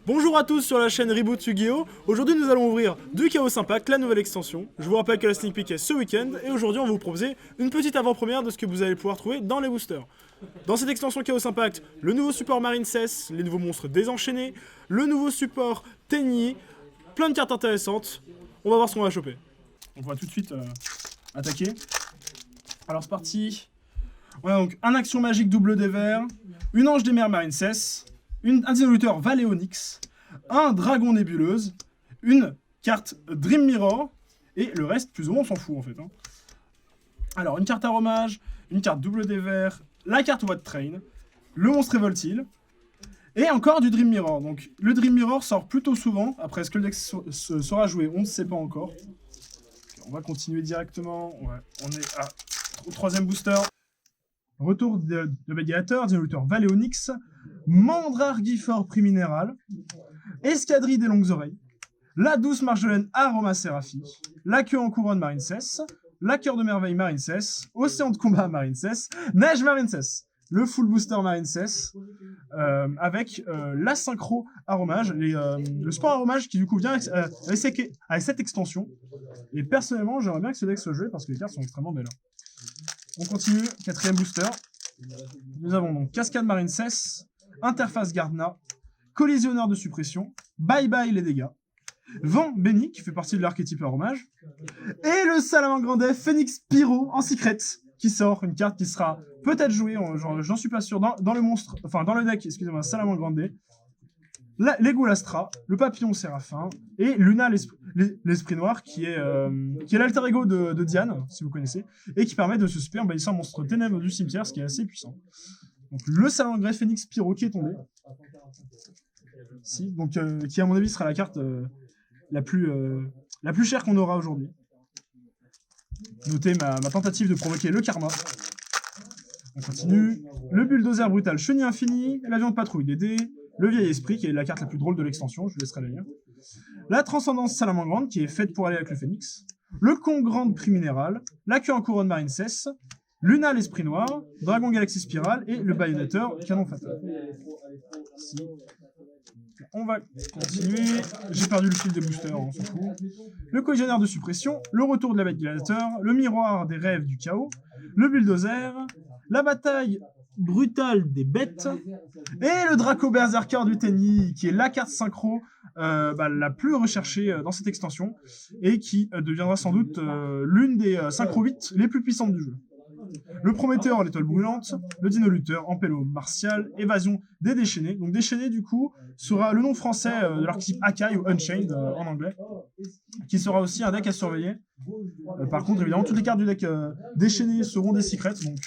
Bonjour à tous sur la chaîne Reboot Yu-Gi-Oh! Aujourd'hui nous allons ouvrir du Chaos Impact, la nouvelle extension. Je vous rappelle que la sneak peek est ce week-end et aujourd'hui on va vous proposer une petite avant-première de ce que vous allez pouvoir trouver dans les boosters. Dans cette extension Chaos Impact, le nouveau support Marine Cess, les nouveaux monstres désenchaînés, le nouveau support Tenyi, plein de cartes intéressantes. On va voir ce qu'on va choper. On va tout de suite attaquer. Alors c'est parti. Voilà donc un action magique double des verts, une ange des mers Marine Cess, un dissoluteur Valéonix, un dragon nébuleuse, une carte Dream Mirror, et le reste, plus ou moins, on s'en fout en fait. Hein. Alors, une carte aromage, une carte double des verts, la carte What Train, le monstre Voltil, et encore du Dream Mirror. Donc, le Dream Mirror sort plutôt souvent. Après, est-ce que le deck sera joué? On ne sait pas encore. On va continuer directement. Ouais, on est au troisième booster. Retour de Médiateur, dissoluteur Valéonix, Mandrargifor Priminéral, Escadrille des longues oreilles, la douce Marjolaine Aroma Séraphique, la queue en couronne Marine Cess, la cœur de merveille Marine Cess, Océan de combat Marine Cess, Neige Marine Cess, le full booster Marine Cess, avec la synchro aromage, le sport aromage qui du coup vient avec cette extension. Et personnellement, j'aimerais bien que ce deck soit joué parce que les cartes sont extrêmement belles. On continue, quatrième booster. Nous avons donc Cascade Marine Cess, Interface Gardna, Collisionneur de suppression, Bye Bye les dégâts, Vent Béni, qui fait partie de l'archétype aromage, et le Salamandre Grandet Phoenix Pyro en secret, qui sort, une carte qui sera peut-être jouée, j'en suis pas sûr, dans le monstre, enfin dans le deck, excusez-moi, Salamandre Grandet, l'Ego Lastra, le Papillon Séraphin, et Luna l'Esprit Noir, qui est l'alter ego de Diane, si vous connaissez, et qui permet de se spé en bannissant un monstre ténèbres du cimetière, ce qui est assez puissant. Donc le Salamandre Phoenix Pyro qui est tombé, qui à mon avis sera la carte la plus chère qu'on aura aujourd'hui. Notez ma tentative de provoquer le karma. On continue. Le Bulldozer Brutal Chenille Infini, l'avion de patrouille DD, le Vieil Esprit, qui est la carte la plus drôle de l'extension, je vous laisserai la lire. La Transcendance Salamandre Grande, qui est faite pour aller avec le Phénix. Le Con Grande Prix Minéral, la queue en couronne Marine Cess, Luna l'Esprit Noir, Dragon Galaxy Spirale et le Baïonnateur Canon Fatal. Ici. On va continuer. J'ai perdu le fil des boosters, on s'en fout. Le Collisionneur de suppression, le retour de la bête gladiateur, le miroir des rêves du chaos, le bulldozer, la bataille brutale des bêtes, et le Draco Berserker du Tenyi, qui est la carte synchro la plus recherchée dans cette extension, et qui deviendra sans doute l'une des synchro 8 les plus puissantes du jeu. Le Prométhéor, l'étoile brûlante, le Dino Lutteur, Ampello martial, évasion des déchaînés. Donc déchaîné du coup sera le nom français de l'archétype Akai ou Unchained en anglais, qui sera aussi un deck à surveiller. Par contre évidemment toutes les cartes du deck déchaîné seront des secrets, donc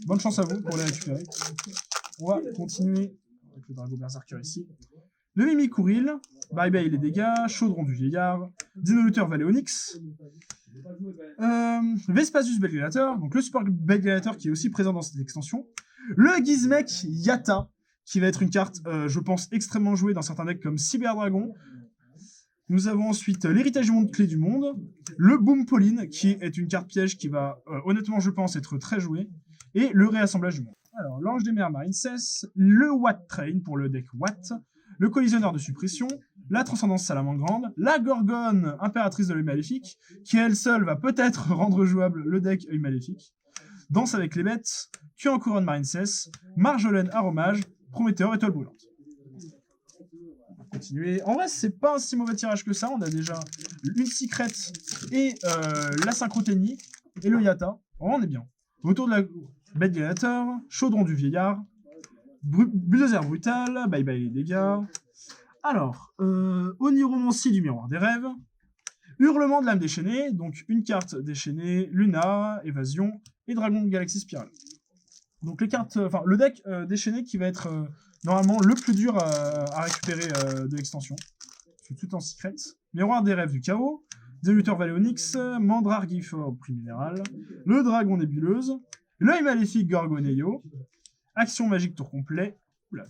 bonne chance à vous pour les récupérer. On va continuer avec le Drago Berserker ici. Le Mimicouril, Bye Bye les dégâts, Chaudron du vieillard, Dino Lutteur Valéonix, Vespasius Belgladiator, donc le support Belgladiator qui est aussi présent dans cette extension. Le Gizmek Yata, qui va être une carte, je pense, extrêmement jouée dans certains decks comme Cyber Dragon. Nous avons ensuite l'Héritage du Monde, Clé du Monde. Le Boom Pauline, qui est une carte piège qui va, honnêtement, je pense, être très jouée. Et le Réassemblage du Monde. Alors, l'Ange des Mers Marine Cess, le What Train pour le deck Watt, le Collisionneur de suppression, la Transcendance Salamandre Grande, la Gorgone Impératrice de l'œil maléfique, qui elle seule va peut-être rendre jouable le deck œil maléfique, Danse avec les bêtes, Queue en couronne Marine Cess, Marjolaine Aromage, Prométhéor étoile brûlante. On va continuer. En vrai, c'est pas un si mauvais tirage que ça. On a déjà une secret et la synchro Tenyi et le Yata. Vraiment, on est bien. Autour de la bête gladiateur, Chaudron du vieillard, Bulldozer brutal, Bye Bye les dégâts. Alors, Oniromancie du miroir des rêves, Hurlement de l'âme déchaînée, donc une carte déchaînée, Luna, Évasion et Dragon Galaxy Spirale. Donc les cartes, enfin le deck déchaîné qui va être normalement le plus dur à récupérer de l'extension. C'est tout en secret. Miroir des rêves du chaos, Dissoluteur Valéonix, Mandrargifor Prix Minéral, le Dragon Nébuleuse, l'œil maléfique Gorgoneio, Action magique tour complet, oula,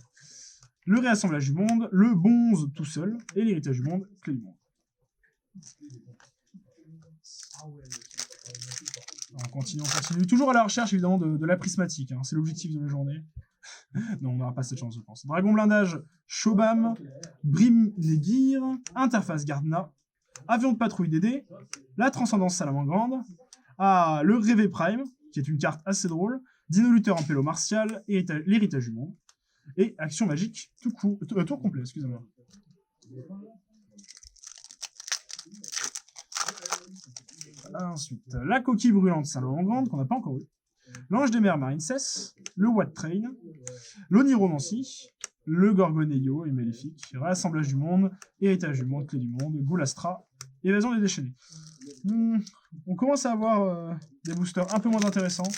le Réassemblage du Monde, le Bonze tout seul, et l'Héritage du Monde, Clé du Monde. On continue. Toujours à la recherche évidemment de la prismatique, hein. C'est l'objectif de la journée. Non, on n'aura pas cette chance, je pense. Dragon blindage, Shobam, Brim Legir, Interface Gardna, Avion de patrouille DD, la Transcendance Salamandre, le Rêvé Prime, qui est une carte assez drôle, Dino Luther en pélo martial, l'héritage du monde, et Action magique, tour complet, excusez-moi. Ensuite, la Coquille Brûlante Salamandre, qu'on n'a pas encore eu, l'Ange des Mers Marincess, le Watt Train, l'Oniromancie, le Gorgoneio et Maléfique, Rassemblage du monde, Héritage du monde, Clé du monde, Goulastra, Évasion des déchaînés. On commence à avoir des boosters un peu moins intéressants,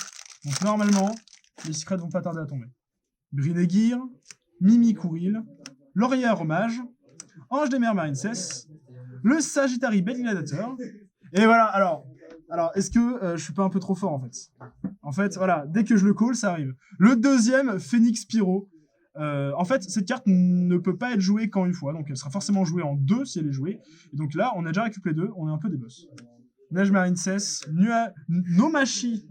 donc normalement, les secrets vont pas tarder à tomber. Brinegir, Mimi Kouril, Lauria Hommage, Ange des Mers Marincess, le Sagittari Bête Gladiateur, et voilà, alors est-ce que je suis pas un peu trop fort en fait? En fait, voilà, dès que je le call, ça arrive. Le deuxième, Phoenix Pyro. En fait, cette carte ne peut pas être jouée qu'en une fois, donc elle sera forcément jouée en deux si elle est jouée. Et donc là, on a déjà récupéré deux, on est un peu des boss. Neige Marincess, Nomachi,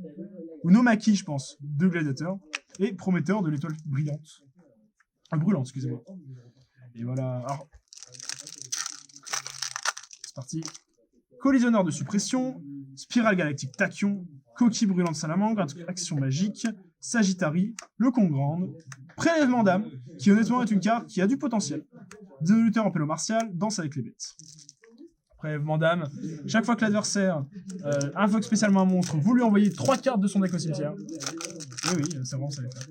ou Nomaki, je pense, de Gladiateur, et Prometteur de l'étoile brillante. Brûlante, excusez-moi. Et voilà, alors... C'est parti. Collisionneur de suppression, Spirale Galactique Tachyon, Coquille Brûlante Salamandre, Action Magique, Sagittari, le Congrande, Prélèvement d'âme, qui honnêtement est une carte qui a du potentiel. Dino Luther en pélo martial, Danse avec les bêtes. Prélèvement d'âme, chaque fois que l'adversaire invoque spécialement un monstre, vous lui envoyez 3 cartes de son deck au cimetière. Et oui, c'est vraiment ça les faire.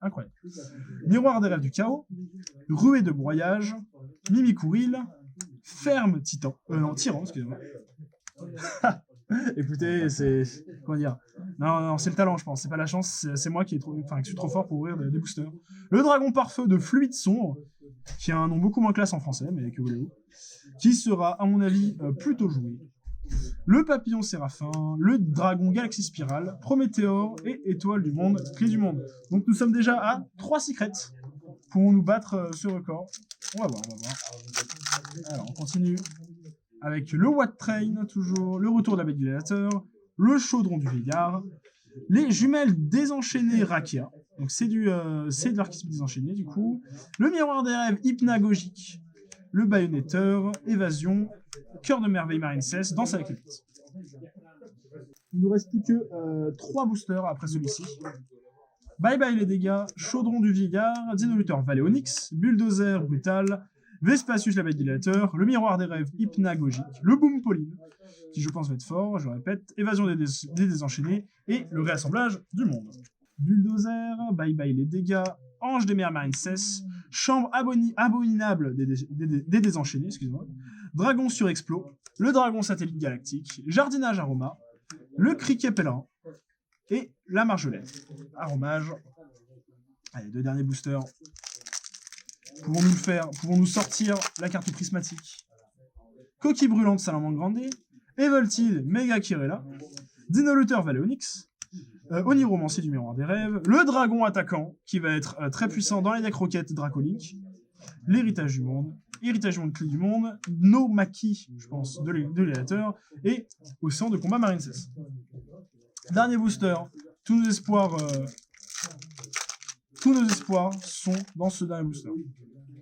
Incroyable. Miroir des rêves du chaos, Ruée de broyage, Mimi Kouril, Ferme Titan, Tyran, excusez-moi. Écoutez, c'est... Comment dire? Non, c'est le talent, je pense. C'est pas la chance, c'est moi qui suis trop fort pour ouvrir des boosters. Le Dragon Pare-Feu de Fluide Sombre, qui a un nom beaucoup moins classe en français, mais que voulez-vous, qui sera, à mon avis, plutôt joué. Le Papillon Séraphin, le Dragon Galaxy Spirale, Prométhéor et Étoile du Monde, Clé du Monde. Donc nous sommes déjà à 3 secrets. Pouvons-nous battre ce record? On va voir. Alors, on continue avec le Watt Train, toujours, le Retour de la Bête Gladiateur, le Chaudron du Vieillard, les Jumelles Désenchaînées Rakia, donc c'est de l'archétype désenchaîné du coup, le Miroir des Rêves Hypnagogique, le Baïonnetteur, Évasion, Cœur de Merveille Marincess, Danse avec les bêtes. Il nous reste plus que 3 boosters après celui-ci. Bye bye les dégâts, Chaudron du Vieillard, Dino Luther Valéonix, Bulldozer Brutal, Vespasius la Bête Gladiateur, le Miroir des Rêves Hypnagogique, le Boom Pauline, qui je pense va être fort, je le répète, Évasion des désenchaînés, et le Réassemblage du monde. Bulldozer, Bye Bye les dégâts, Ange des Mers Marincess, Chambre abominable des désenchaînés, excusez-moi, Dragon sur Explo, le Dragon Satellite Galactique, Jardinage Aroma, le Criquet Pèlerin, et la Margelette. Aromage. Allez, 2 derniers boosters. Pouvons-nous sortir la carte prismatique? Coquille Brûlante Salamandre Grande, Evoltide Mega Kirella, Dino Luther Valéonix, Oniromancie du Miroir des Rêves, le Dragon Attaquant, qui va être très puissant dans les decks Rocket Dracolink, l'Héritage du Monde, Clé du Monde, Nomaki, je pense, de l'Élateur, et Océan de Combat Marincess. Dernier booster, tous nos espoirs sont dans ce dernier booster.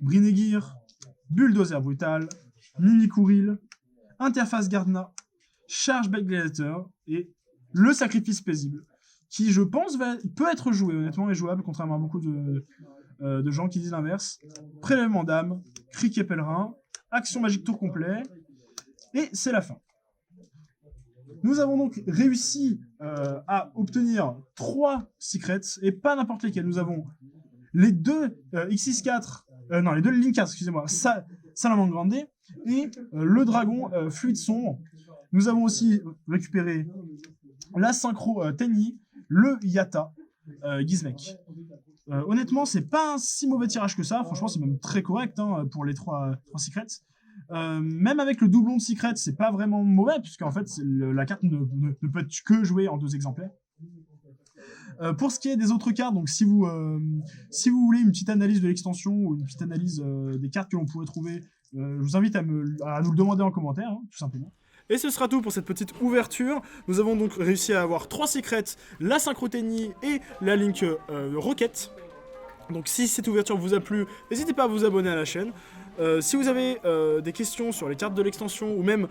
Brinegir, Bulldozer Brutal, Mimi Kouril, Interface Gardna, Charge Bête Gladiateur et le Sacrifice Paisible, qui je pense peut être joué, honnêtement, est jouable, contrairement à beaucoup de gens qui disent l'inverse. Prélèvement d'âme, Criquet Pèlerin, Action magique tour complet, et c'est la fin. Nous avons donc réussi à obtenir 3 secrets, et pas n'importe lesquels. Nous avons les 2 X64, les 2 Link 4, excusez-moi, Salamandre Grande, et le Dragon Fluide Sombre. Nous avons aussi récupéré la Synchro Tenny, le Yata Gizmek. Honnêtement, c'est pas un si mauvais tirage que ça. Franchement, c'est même très correct pour les 3 secrets. Même avec le doublon de secret, c'est pas vraiment mauvais, puisqu'en fait, la carte ne peut être que jouée en 2 exemplaires. Pour ce qui est des autres cartes, donc si vous voulez une petite analyse de l'extension ou une petite analyse des cartes que l'on pourrait trouver, je vous invite à nous le demander en commentaire, tout simplement. Et ce sera tout pour cette petite ouverture. Nous avons donc réussi à avoir 3 secrets, la Synchro Tenny et la Link Rocket. Donc si cette ouverture vous a plu, n'hésitez pas à vous abonner à la chaîne. Si vous avez des questions sur les cartes de l'extension ou même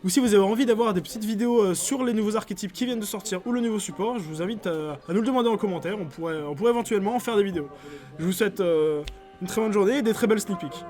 ou si vous avez envie d'avoir des petites vidéos sur les nouveaux archétypes qui viennent de sortir ou le nouveau support, je vous invite à nous le demander en commentaire, on pourrait éventuellement en faire des vidéos. Je vous souhaite une très bonne journée et des très belles sneak peeks.